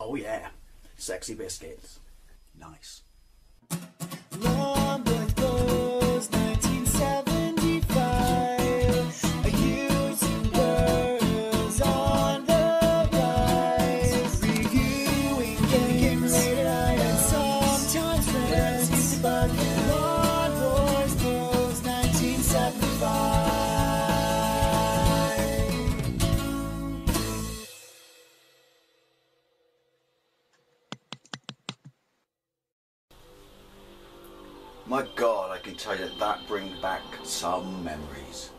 Oh yeah, sexy biscuits. Nice. Longboard Blues, 1975. Using girls on the rise. Reviewing games late at night and sometimes friends used to bug you. Longboard Blues, 1975. My God, I can tell you that brings back some memories.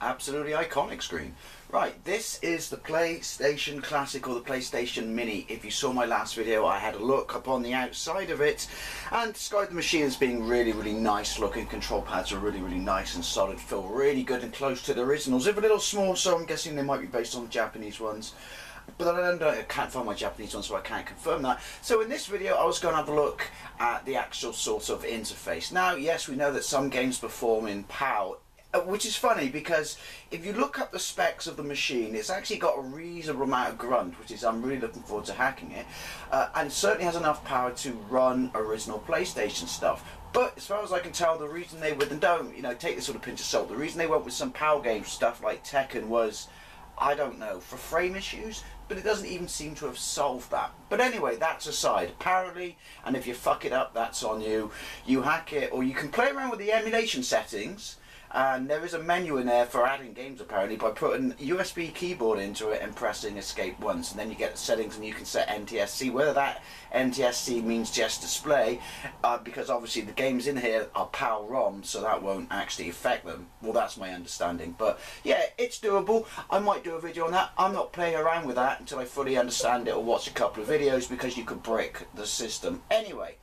Absolutely iconic screen. Right, this is the PlayStation Classic or the PlayStation Mini. If you saw my last video, I had a look up on the outside of it and described the machine as being really, really nice looking. Control pads are really, really nice and solid, feel really good and close to the originals. If a little small, so I'm guessing they might be based on the Japanese ones. But I can't find my Japanese one, so I can't confirm that. So in this video I was going to have a look at the actual sort of interface. Now yes, we know that some games perform in PAL, which is funny because if you look up the specs of the machine, it's actually got a reasonable amount of grunt, which is I'm really looking forward to hacking it, and certainly has enough power to run original PlayStation stuff. But as far as I can tell, the reason they would, and don't, you know, take this sort of pinch of salt, the reason they went with some PAL game stuff like Tekken was, I don't know, for frame issues, but it doesn't even seem to have solved that. But anyway, that's aside. Apparently, and if you fuck it up, that's on you. You hack it, or you can play around with the emulation settings, and there is a menu in there for adding games apparently by putting a USB keyboard into it and pressing escape once, and then you get the settings and you can set NTSC, whether that NTSC means just display, because obviously the games in here are PAL ROM, so that won't actually affect them. Well, that's my understanding, but yeah, it's doable. I might do a video on that. I'm not playing around with that until I fully understand it or watch a couple of videos, because you could break the system. Anyway,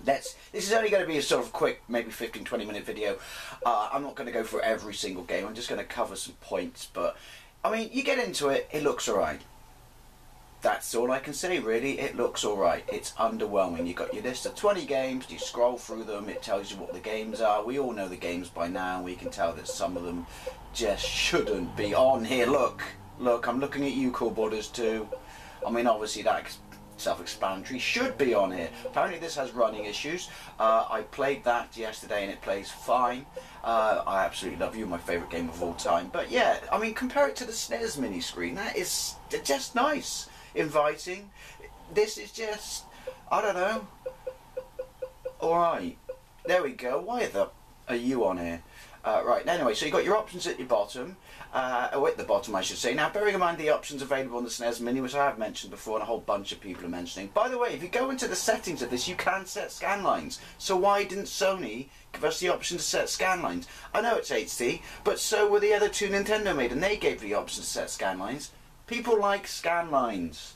this is only going to be a sort of quick, maybe 15-20 minute video. I'm not going to go through every single game, I'm just going to cover some points, but I mean, you get into it, it looks alright. That's all I can say really, it looks alright. It's underwhelming. You've got your list of 20 games, you scroll through them, it tells you what the games are. We all know the games by now, we can tell that some of them just shouldn't be on here. Look, I'm looking at you, Cool Borders 2. I mean, obviously that's self-explanatory, should be on here. Apparently this has running issues. I played that yesterday and it plays fine. I absolutely love you, my favourite game of all time. But yeah, I mean, compare it to the SNES mini screen. That is just nice, inviting. This is just, I don't know. Alright, there we go. Why are you on here? Right, anyway, so you've got your options at your bottom, or at the bottom I should say. Now, bearing in mind the options available on the SNES Mini, which I have mentioned before and a whole bunch of people are mentioning. By the way, if you go into the settings of this, you can set scan lines. So why didn't Sony give us the option to set scan lines? I know it's HD, but so were the other two Nintendo made, and they gave the option to set scan lines. People like scan lines.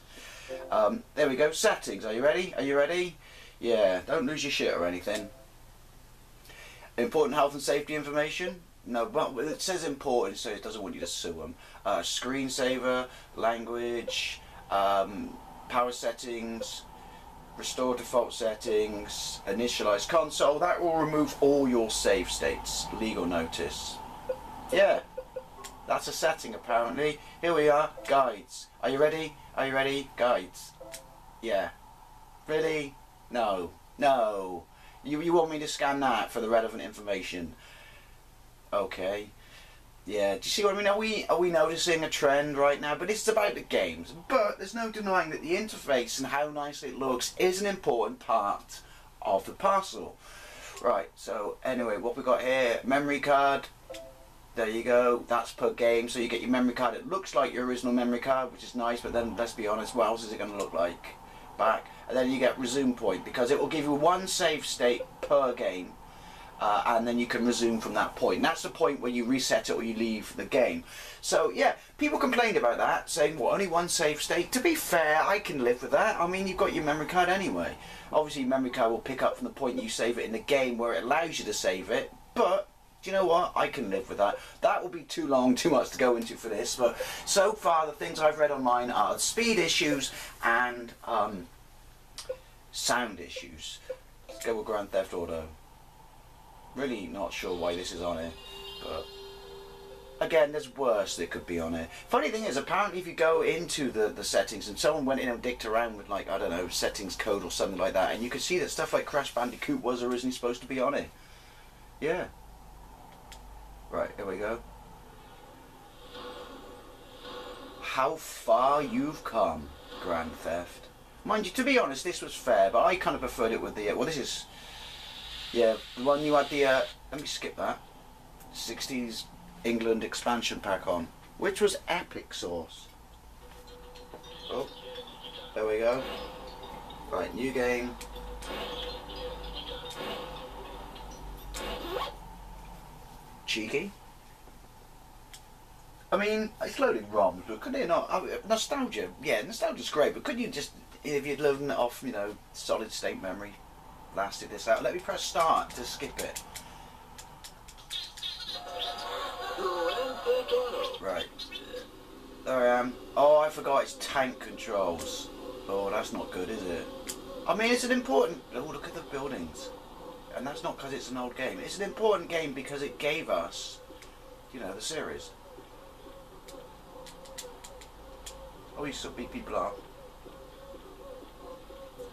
There we go, settings. Are you ready? Are you ready? Yeah, don't lose your shit or anything. Important health and safety information? No, well, it says important, so it doesn't want you to sue them. Screensaver, language, power settings, restore default settings, initialize console. That will remove all your save states. Legal notice. Yeah, that's a setting apparently. Here we are, guides. Are you ready? Are you ready? Guides. Yeah. Really? No. No. You want me to scan that for the relevant information? Okay. Yeah, do you see what I mean? Are we noticing a trend right now? But it's about the games. But there's no denying that the interface and how nice it looks is an important part of the parcel. Right, so anyway, what we got here, memory card. There you go, that's per game. So you get your memory card. It looks like your original memory card, which is nice, but then let's be honest, what else is it going to look like? Back. And then you get resume point, because it will give you one save state per game, and then you can resume from that point. And that's the point where you reset it or you leave the game. So yeah, people complained about that, saying, well, only one save state. To be fair, I can live with that. I mean, you've got your memory card anyway. Obviously your memory card will pick up from the point you save it in the game where it allows you to save it, but do you know what? I can live with that. That will be too long, too much to go into for this, but so far the things I've read online are speed issues and sound issues. Let's go with Grand Theft Auto. Really not sure why this is on here, but again, there's worse that could be on it. Funny thing is, apparently if you go into the settings and someone went in and dicked around with, like, I don't know, settings code or something like that, and you could see that stuff like Crash Bandicoot was originally supposed to be on it. Yeah. Right, here we go. How far you've come, Grand Theft. Mind you, to be honest, this was fair, but I kind of preferred it with the, well, this is, yeah, the one you had the, let me skip that, 60s England expansion pack on, which was epic sauce. Oh, there we go. Right, new game. Cheeky. I mean, it's loading ROMs, but couldn't it not? Nostalgia, yeah, nostalgia's great, but couldn't you just, if you'd loaded it off, you know, solid state memory, blasted this out? Let me press start to skip it. Right. There I am. Oh, I forgot it's tank controls. Oh, that's not good, is it? I mean, it's an important... Oh, look at the buildings. And that's not because it's an old game. It's an important game because it gave us, you know, the series. Oh, you saw beat people up.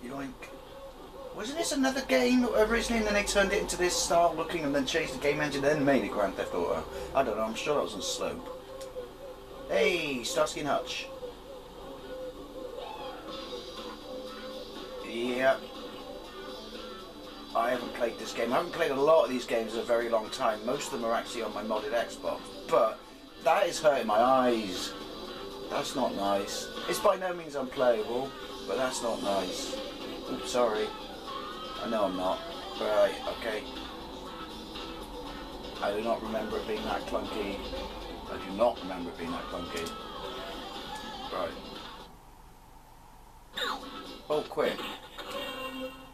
Yoink. Wasn't this another game originally and then they turned it into this style looking and then changed the game engine and then made it Grand Theft Auto? I don't know, I'm sure that was on Slope. Hey, Starsky and Hutch. Yep. I haven't played this game. I haven't played a lot of these games in a very long time. Most of them are actually on my modded Xbox. But that is hurting my eyes. That's not nice. It's by no means unplayable, but that's not nice. Oops, sorry. I know I'm not. Right, okay. I do not remember it being that clunky. I do not remember it being that clunky. Right. Oh, quick.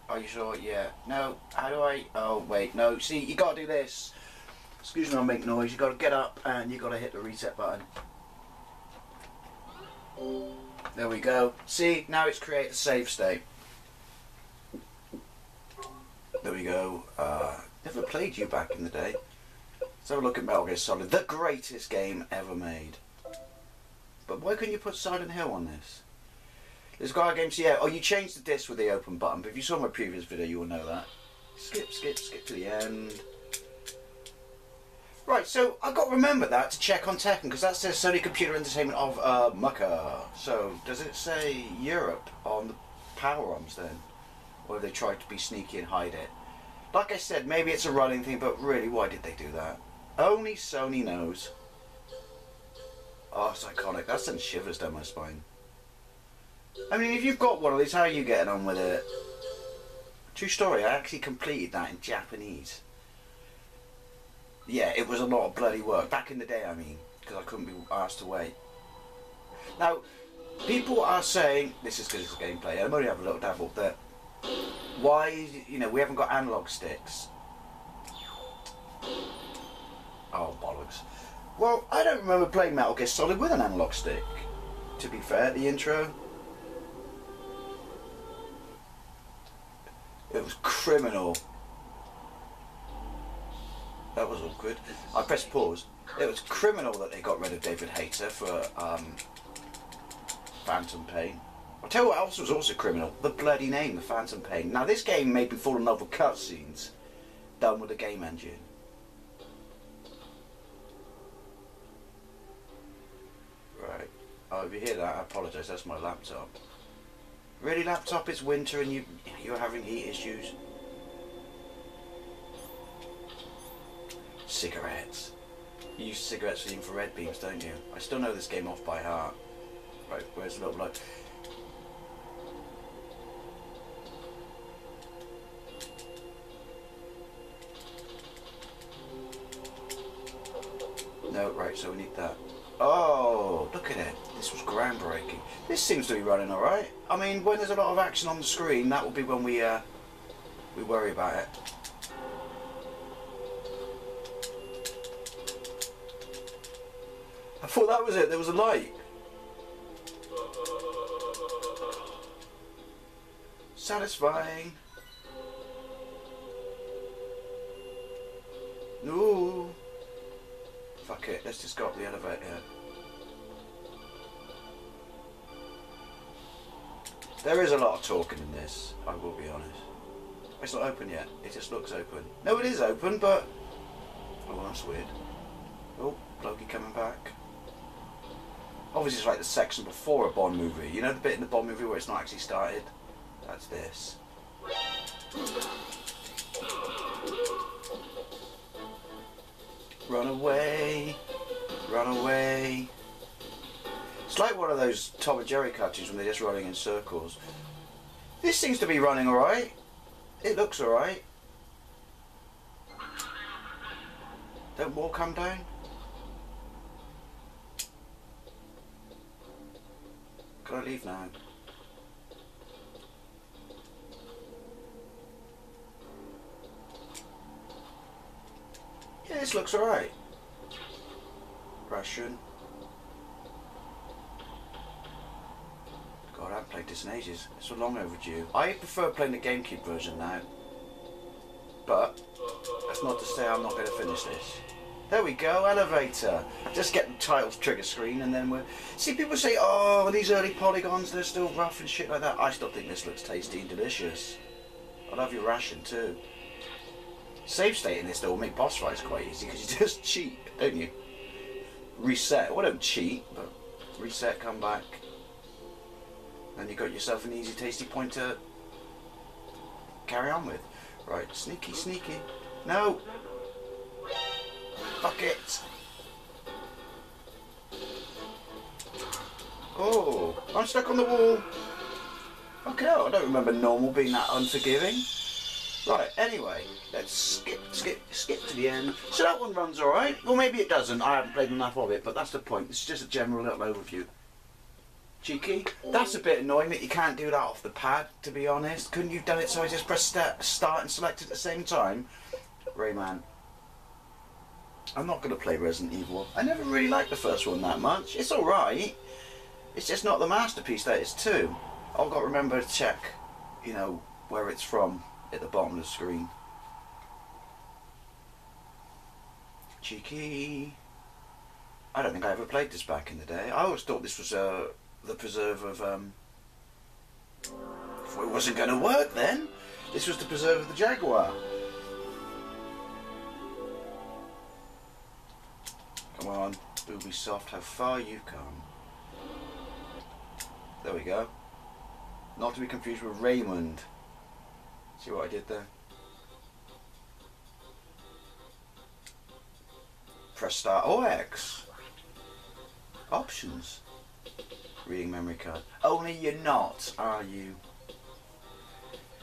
Are you sure? Yeah. No, how do I... Oh, wait, no. See, you gotta do this. Excuse me, I'll make noise. You gotta get up and you gotta hit the reset button. There we go. See, now it's create a save state. There we go. Never played you back in the day. Let's have a look at Metal Gear Solid. The greatest game ever made. But why couldn't you put Silent Hill on this? There's got games, yeah. Oh, you changed the disc with the open button, but if you saw my previous video, you will know that. Skip, skip, skip to the end. Right, so I've got to remember that to check on Tekken, because that says Sony Computer Entertainment of Mucka. So, does it say Europe on the power-arms then? Or have they tried to be sneaky and hide it? Like I said, maybe it's a running thing, but really, why did they do that? Only Sony knows. Oh, it's iconic. That sends shivers down my spine. I mean, if you've got one of these, how are you getting on with it? True story, I actually completed that in Japanese. Yeah, it was a lot of bloody work. Back in the day, I mean, because I couldn't be asked to wait. Now, people are saying, this is because it's gameplay, I'm only having a little dabble, that why, you know, we haven't got analog sticks. Oh, bollocks. Well, I don't remember playing Metal Gear Solid with an analog stick. To be fair, the intro. It was criminal. That was awkward. I pressed pause. It was criminal that they got rid of David Hayter for Phantom Pain. I'll tell you what else was also criminal. The bloody name, the Phantom Pain. Now this game made me fall in love with cutscenes done with a game engine. Right. Oh, if you hear that, I apologise. That's my laptop. Really, laptop? It's winter and you're having heat issues. Cigarettes. You use cigarettes for the infrared beams, don't you? I still know this game off by heart. Right, where's the little bloke? No, right, so we need that. Oh, look at it. This was groundbreaking. This seems to be running alright. I mean, when there's a lot of action on the screen, that will be when we worry about it. I thought that was it. There was a light. Satisfying. No. Fuck it, let's just go up the elevator. There is a lot of talking in this, I will be honest. It's not open yet, it just looks open. No, it is open, but... Oh, that's weird. Oh, Loki coming back. Obviously it's like the section before a Bond movie. You know the bit in the Bond movie where it's not actually started? That's this. Run away, run away. It's like one of those Tom and Jerry cartoons when they're just running in circles. This seems to be running alright. It looks alright. Don't wall come down? Can I leave now? Yeah, this looks alright. Russian. God, I haven't played this in ages. It's so long overdue. I prefer playing the GameCube version now. But, that's not to say I'm not going to finish this. There we go, elevator. Just get the title trigger screen and then we're... See, people say, oh, these early polygons, they're still rough and shit like that. I still think this looks tasty and delicious. I love your ration too. Save state in this though will make boss fights quite easy because you just cheat, don't you? Reset. Well, don't cheat, but reset, come back. Then you got yourself an easy, tasty point to carry on with. Right, sneaky, sneaky. No! Fuck it! Oh, I'm stuck on the wall. Okay, I don't remember normal being that unforgiving. Right, anyway, let's skip to the end. So that one runs alright. Well, maybe it doesn't. I haven't played enough of it, but that's the point. It's just a general little overview. Cheeky. That's a bit annoying that you can't do that off the pad, to be honest. Couldn't you have done it so I just press start and select it at the same time? Rayman. I'm not going to play Resident Evil. I never really liked the first one that much. It's alright. It's just not the masterpiece that it's too. I've got to remember to check, you know, where it's from at the bottom of the screen. Cheeky. I don't think I ever played this back in the day. I always thought this was the preserve of... If it wasn't going to work then, this was the preserve of the Jaguar. Come on, Ubisoft, how far you've come. There we go. Not to be confused with Raymond. See what I did there? Press start. Oh, X. Options. Reading memory card. Only you're not, are you?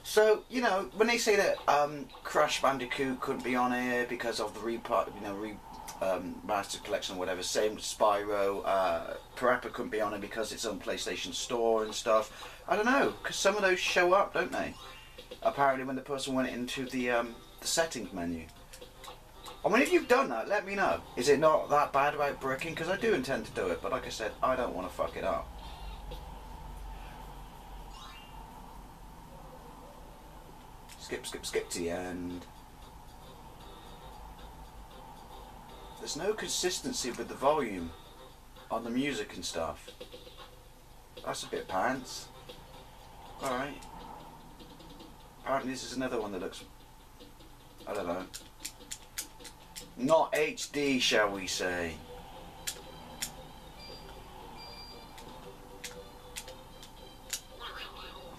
So, you know, when they say that Crash Bandicoot couldn't be on here because of the Master Collection or whatever, same with Spyro, Parappa couldn't be on it because it's on PlayStation Store and stuff. I don't know, because some of those show up, don't they? Apparently when the person went into the settings menu. I mean, if you've done that, let me know. Is it not that bad about bricking? Because I do intend to do it, but like I said, I don't want to fuck it up. Skip to the end. There's no consistency with the volume on the music and stuff. That's a bit pants. Alright. Apparently this is another one that looks... I don't know. Not HD, shall we say.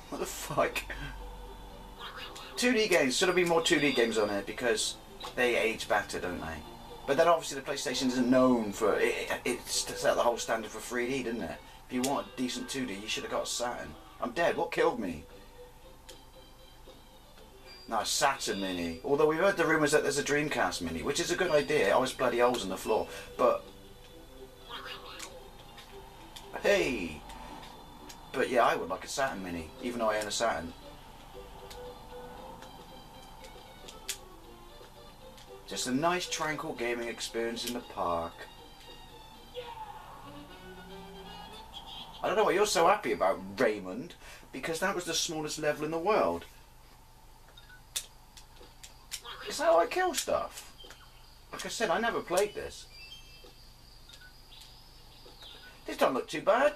What the fuck? 2D games. Should have been more 2D games on here because they age better, don't they? But then obviously the PlayStation isn't known for... It set the whole standard for 3D, didn't it? If you want a decent 2D, you should have got a Saturn. I'm dead. What killed me? No, Saturn Mini. Although we've heard the rumours that there's a Dreamcast Mini, which is a good idea. I was bloody holes in the floor. But... Hey! But yeah, I would like a Saturn Mini, even though I own a Saturn. Just a nice tranquil gaming experience in the park. I don't know why you're so happy about Raymond, because that was the smallest level in the world. It's how I kill stuff. Like I said, I never played this. This don't look too bad.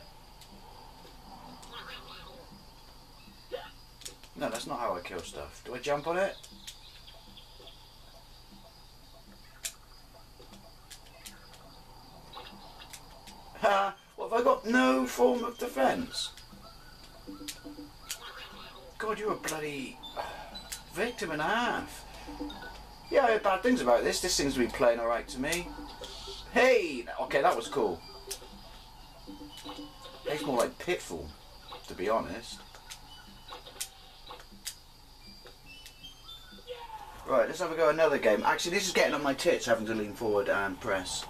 No, that's not how I kill stuff. Do I jump on it? Ha! What have I got? No form of defence? God, you're a bloody victim and a half. Yeah, I heard bad things about this. This seems to be playing alright to me. Hey! Okay, that was cool. It's more like Pitfall, to be honest. Right, let's have a go at another game. Actually, this is getting on my tits, having to lean forward and press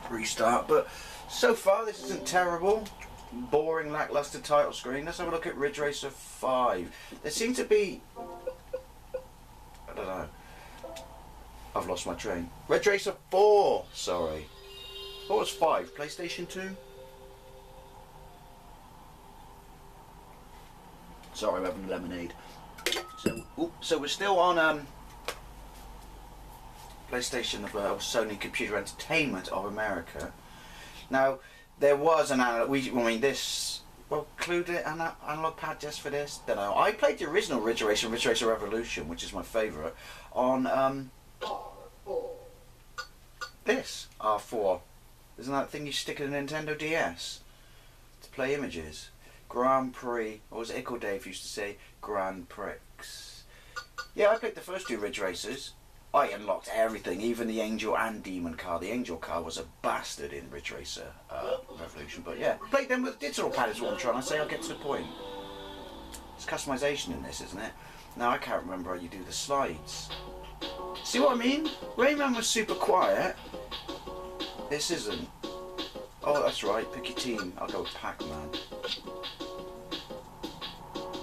restart. But so far, this isn't terrible. Boring, lackluster title screen. Let's have a look at Ridge Racer 5. There seems to be... I don't know. I've lost my train. Ridge Racer 4, sorry. What was 5? PlayStation 2? Sorry, I'm having lemonade. So we're still on PlayStation, Sony Computer Entertainment of America. Now, there was an analog. Well, included an analog pad just for this. Don't know. I played the original Ridge Racer Revolution, which is my favourite, on this R4. Isn't that thing you stick in a Nintendo DS to play images? Grand Prix, or was it Ickle Dave used to say Grand Prix? Yeah, I played the first two Ridge Racers. I unlocked everything, even the Angel and Demon car. The Angel car was a bastard in Ridge Racer Revolution, but yeah. Played them with digital pad is what I'm trying to say, I'll get to the point. There's customization in this, isn't it? Now I can't remember how you do the slides. See what I mean? Rayman was super quiet. This isn't. Oh, that's right, pick your team. I'll go with Pac-Man.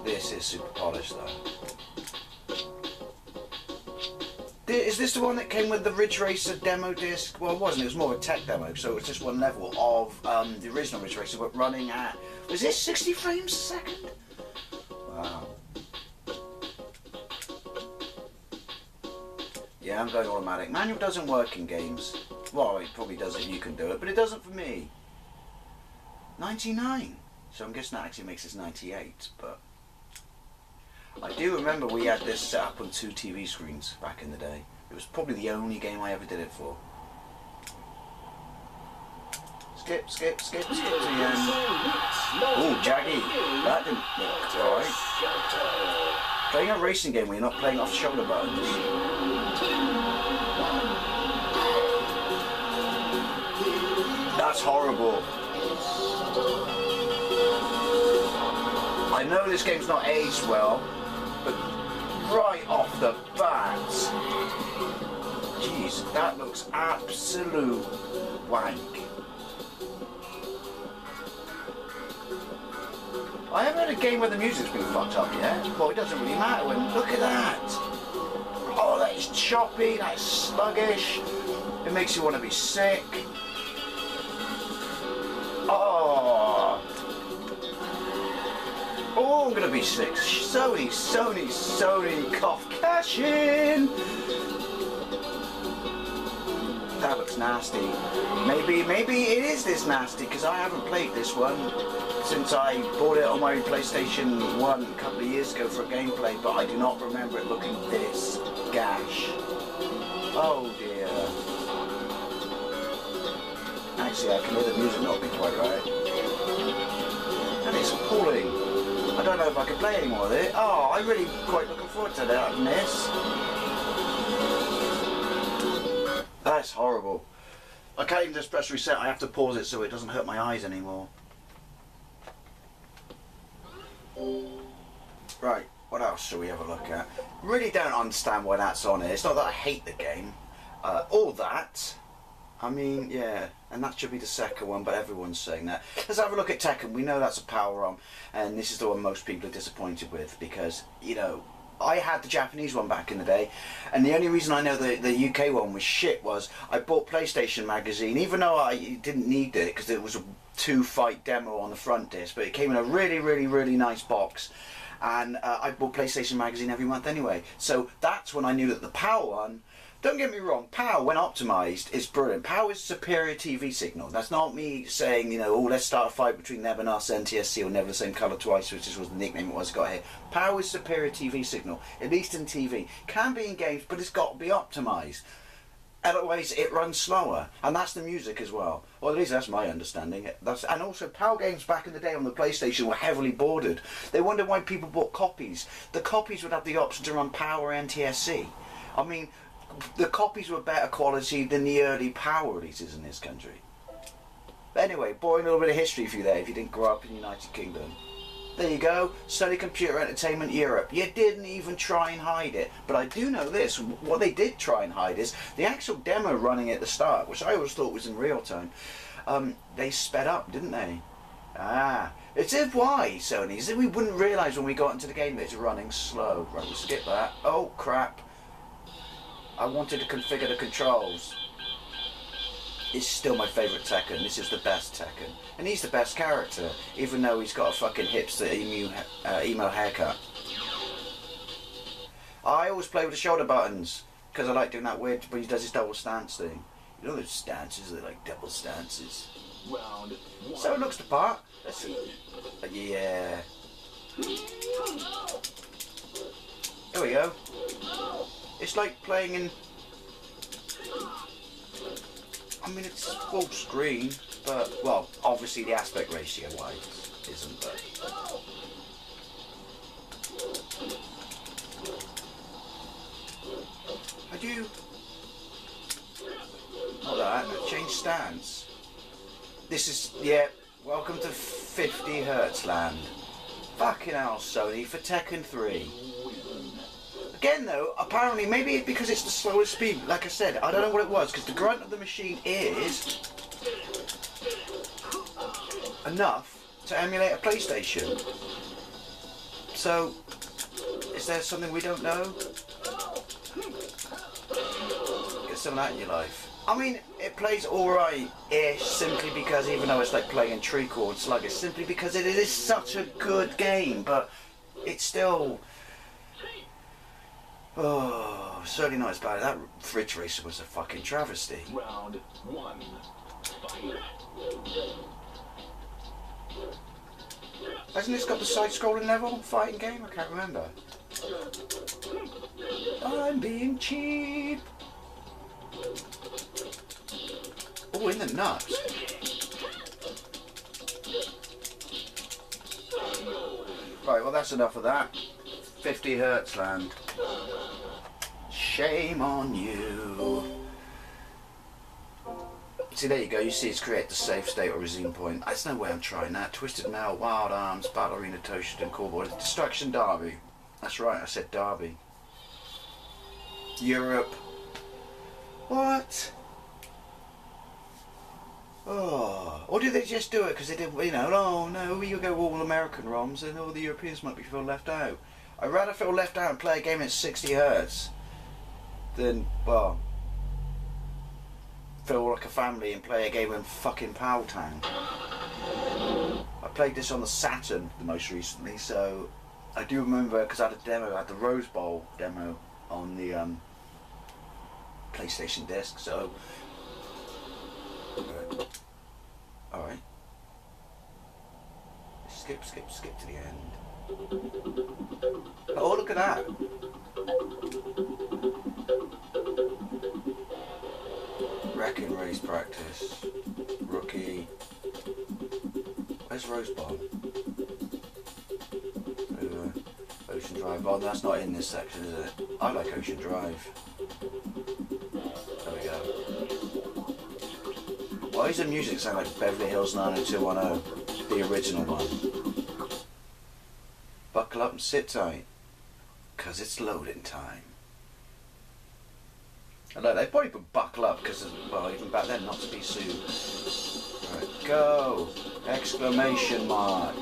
This is super polished though. Is this the one that came with the Ridge Racer demo disc? Well, it wasn't, it was more a tech demo, so it was just one level of the original Ridge Racer, but running at, was this 60 frames a second? Wow. Yeah, I'm going automatic. Manual doesn't work in games. Well, it probably does if you can do it, but it doesn't for me. 99. So I'm guessing that actually makes this 98, but... I do remember we had this set up on 2 TV screens back in the day. It was probably the only game I ever did it for. Skip to the end. Oh, Jaggy. That didn't look alright. Playing a racing game where you're not playing off shoulder buttons. That's horrible. I know this game's not aged well, but right off the bat, jeez, that looks absolute wank. I haven't had a game where the music's been fucked up yet. Well, it doesn't really matter when, look at that. Oh, that is choppy, that is sluggish. It makes you want to be sick. Oh. Oh, I'm gonna be sick. Sony, cough, cash in. That looks nasty. Maybe it is this nasty, because I haven't played this one since I bought it on my PlayStation 1 a couple of years ago for a gameplay, but I do not remember it looking this gash. Oh dear. Actually, I can hear the music not being quite right. And it's appalling. I don't know if I can play any more of it. Oh, I'm really quite looking forward to that in this. That's horrible. I can't even just press reset, I have to pause it so it doesn't hurt my eyes anymore. Right, what else shall we have a look at? Really don't understand why that's on here. It's not that I hate the game. All that. I mean, yeah, and that should be the second one, but everyone's saying that. Let's have a look at Tekken. We know that's a power-on, and this is the one most people are disappointed with, because, you know, I had the Japanese one back in the day, and the only reason I know the UK one was shit was I bought PlayStation Magazine, even though I didn't need it, because it was a 2-fight demo on the front disc, but it came in a really nice box, and I bought PlayStation Magazine every month anyway. So that's when I knew that the power one Don't get me wrong, POW, when optimised, is brilliant. POW is superior TV signal. That's not me saying, you know, oh, let's start a fight between them and us, NTSC, or never the same colour twice, which was the nickname it was got here. POW is superior TV signal, at least in TV. Can be in games, but it's got to be optimised. Otherwise, it runs slower, and that's the music as well. Or at least that's my understanding. And also, PAL games back in the day on the PlayStation were heavily bordered. They wondered why people bought copies. The copies would have the option to run PAL or NTSC. I mean, the copies were better quality than the early PAL releases in this country. But anyway, boring little bit of history for you there if you didn't grow up in the United Kingdom. There you go, Sony Computer Entertainment Europe. You didn't even try and hide it. But I do know this, what they did try and hide is the actual demo running at the start, which I always thought was in real time. They sped up, didn't they? It's if why, Sony, is that we wouldn't realise when we got into the game that it's running slow. Right, we'll skip that. Oh, crap. I wanted to configure the controls. It's still my favourite Tekken. This is the best Tekken. And he's the best character, even though he's got a fucking hipster emo haircut. I always play with the shoulder buttons, because I like doing that weird, when he does his double stance thing. You know those stances, they're like double stances. Round one. So it looks the part. Let's see. Yeah. There we go. It's like playing in... I mean, it's full screen, but, well, obviously the aspect ratio wise isn't, but... Had you... Not that, change stance. This is, yeah, welcome to 50 Hertz land. Fucking hell, Sony, for Tekken 3. Again though, apparently, maybe it's because it's the slowest speed, like I said, I don't know what it was, because the grunt of the machine is enough to emulate a PlayStation. So, is there something we don't know? Get some of that in your life. I mean, it plays alright-ish, simply because, even though it's like playing Tree Chord Sluggish, simply because it is such a good game, but it's still... Oh, certainly not as bad. That Ridge Racer was a fucking travesty. Round one. Fight. Hasn't this got the side-scrolling level fighting game? I can't remember. I'm being cheap. Oh, in the nuts. Right, well that's enough of that. 50 Hertz land. Shame on you. See, there you go, you see it's create the safe state or resume point. There's no way I'm trying that. Twisted Metal, Wild Arms, Battle Arena, Toshinden, Callboy, Destruction Derby. That's right, I said Derby. Europe. What? Oh, or did they just do it because they didn't, you know, oh no, we go all American ROMs and all the Europeans might be feel left out. I'd rather feel left out and play a game at 60 Hertz than, well, feel like a family and play a game in fucking Pow Town. I played this on the Saturn the most recently, so I do remember because I had a demo, I had the Rose Bowl demo on the PlayStation disc, so... Alright. Skip to the end. Oh, look at that! Wrecking race practice. Rookie. Where's Rose Bowl? Ocean Drive. Oh, that's not in this section, is it? I like Ocean Drive. There we go. Why does the music sound like Beverly Hills 90210? The original one. Buckle up and sit tight, 'cause it's loading time. I know they probably put buckle up because, well, even back then, not to be sued. Right, go! Exclamation mark.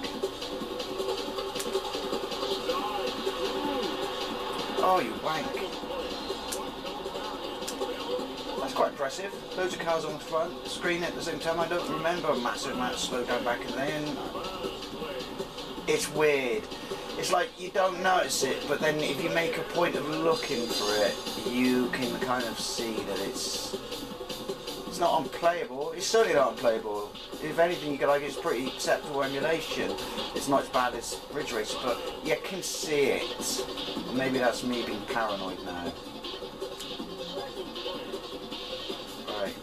Oh, you wank. That's quite impressive. Loads of cars on the front, screen at the same time. I don't remember a massive amount of slowdown back in then. It's weird. It's like you don't notice it, but then if you make a point of looking for it, you can kind of see that it's not unplayable. It's certainly not unplayable. If anything, you could like it's pretty acceptable emulation. It's not as bad as Ridge Racer, but you can see it. Or maybe that's me being paranoid now. Right.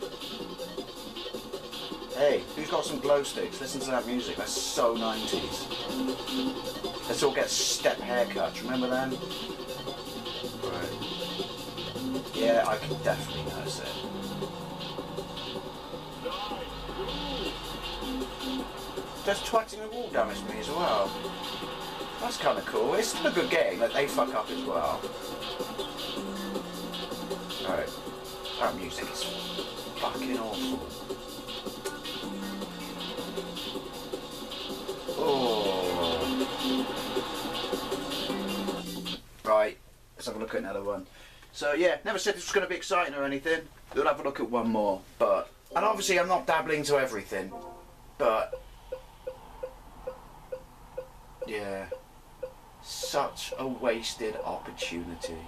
Hey, who's got some glow sticks? Listen to that music. That's so 90s. Let's all get step haircuts. Remember them? Right. Yeah, I can definitely notice it. Does twatting the wall damage me as well? That's kind of cool. It's still a good game, but they fuck up as well. Alright. That music is fucking awful. Oh. Right. Let's have a look at another one. So yeah, never said this was going to be exciting or anything. We'll have a look at one more. But, and obviously I'm not dabbling to everything. But yeah, such a wasted opportunity.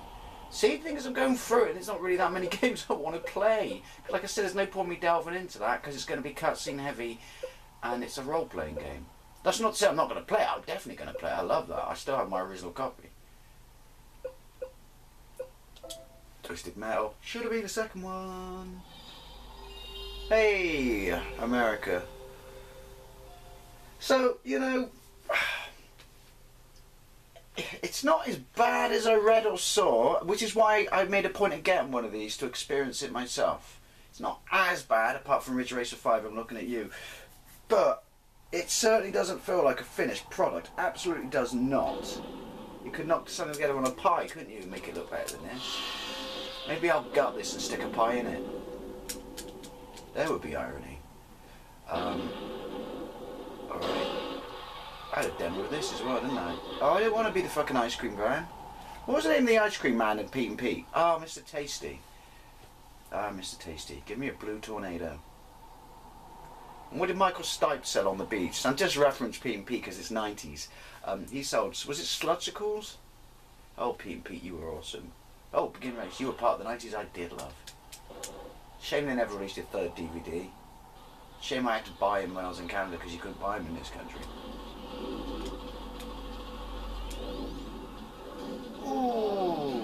See, the thing is I'm going through it and there's not really that many games I want to play. Like I said, there's no point me delving into that because it's going to be cutscene heavy and it's a role-playing game. That's not to say I'm not going to play it. I'm definitely going to play it. I love that. I still have my original copy. Twisted Metal. Should have been the second one. Hey, America. So, you know, it's not as bad as I read or saw, which is why I made a point of getting one of these to experience it myself. It's not as bad, apart from Ridge Racer 5, I'm looking at you. But it certainly doesn't feel like a finished product. Absolutely does not. You could knock something together on a pie, couldn't you? Make it look better than this. Maybe I'll gut this and stick a pie in it. There would be irony. Alright. I had a demo of this as well, didn't I? Oh, I didn't want to be the fucking ice cream man. What was the name of the ice cream man in Pete and Pete? Oh, Mr. Tasty. Ah, Mr. Tasty. Give me a blue tornado. And what did Michael Stipe sell on the beach? And just reference Pete and Pete because it's 90s. He sold, was it Slutsicles? Oh, Pete and Pete, you were awesome. Oh, Begin Race, you were part of the 90s I did love. Shame they never released a third DVD. Shame I had to buy him when I was in Canada because you couldn't buy him in this country. Ooh.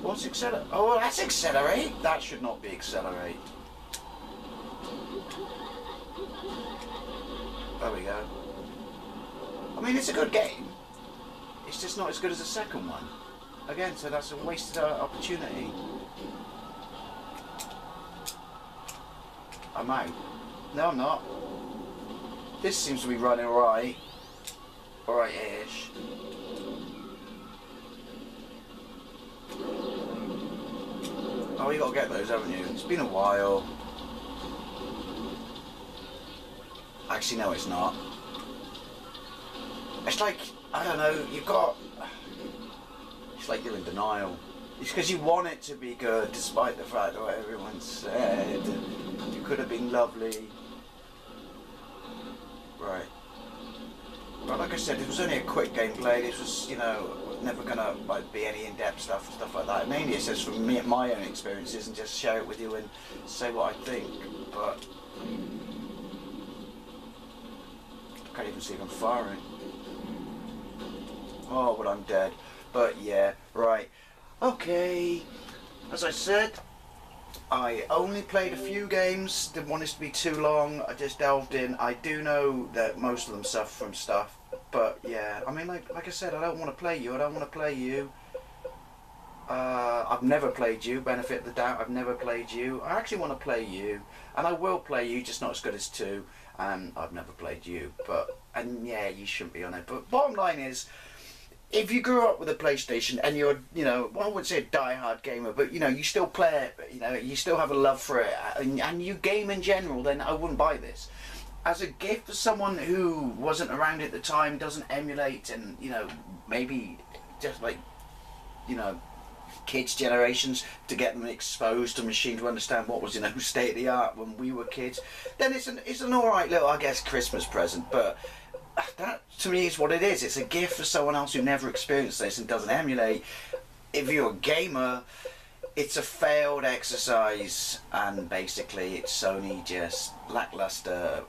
What's Accelerate? Oh, that's Accelerate. That should not be Accelerate. There we go. I mean, it's a good game. It's just not as good as the second one. Again, so that's a wasted opportunity. I'm out. No, I'm not. This seems to be running alright. Alright-ish. Oh, you gotta get those, haven't you? It's been a while. Actually, no, it's not. It's like, I don't know, you've got... It's like you're in denial. It's because you want it to be good, despite the fact that what everyone said. You could have been lovely. Right. But like I said, it was only a quick gameplay. This was, you know, never gonna like be any in-depth stuff like that. Mainly it's just from me, my own experiences, and just share it with you and say what I think. But I can't even see if I'm firing. Oh, well, I'm dead. But yeah, right. Okay. As I said, I only played a few games. Didn't want this to be too long. I just delved in. I do know that most of them suffer from stuff. But yeah, I mean, like I said, I don't want to play you. I don't want to play you. I've never played you. Benefit of the doubt, I've never played you. I actually want to play you. And I will play you, just not as good as 2. And I've never played you. And yeah, you shouldn't be on it. But bottom line is, if you grew up with a PlayStation and you're, you know, well, I wouldn't say a die-hard gamer, but, you know, you still play it, you know, you still have a love for it, and you game in general, then I wouldn't buy this. As a gift for someone who wasn't around at the time, doesn't emulate, and, you know, maybe just like, you know, kids' generations, to get them exposed to machine, to understand what was, you know, state of the art when we were kids, then it's an alright little, I guess, Christmas present. But that to me is what it is. It's a gift for someone else who never experienced this and doesn't emulate. If you're a gamer, it's a failed exercise, and basically it's Sony just lackluster,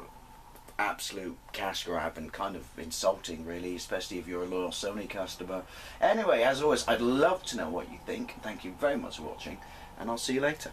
absolute cash grab, and kind of insulting really, especially if you're a loyal Sony customer. Anyway, as always, I'd love to know what you think. Thank you very much for watching, and I'll see you later.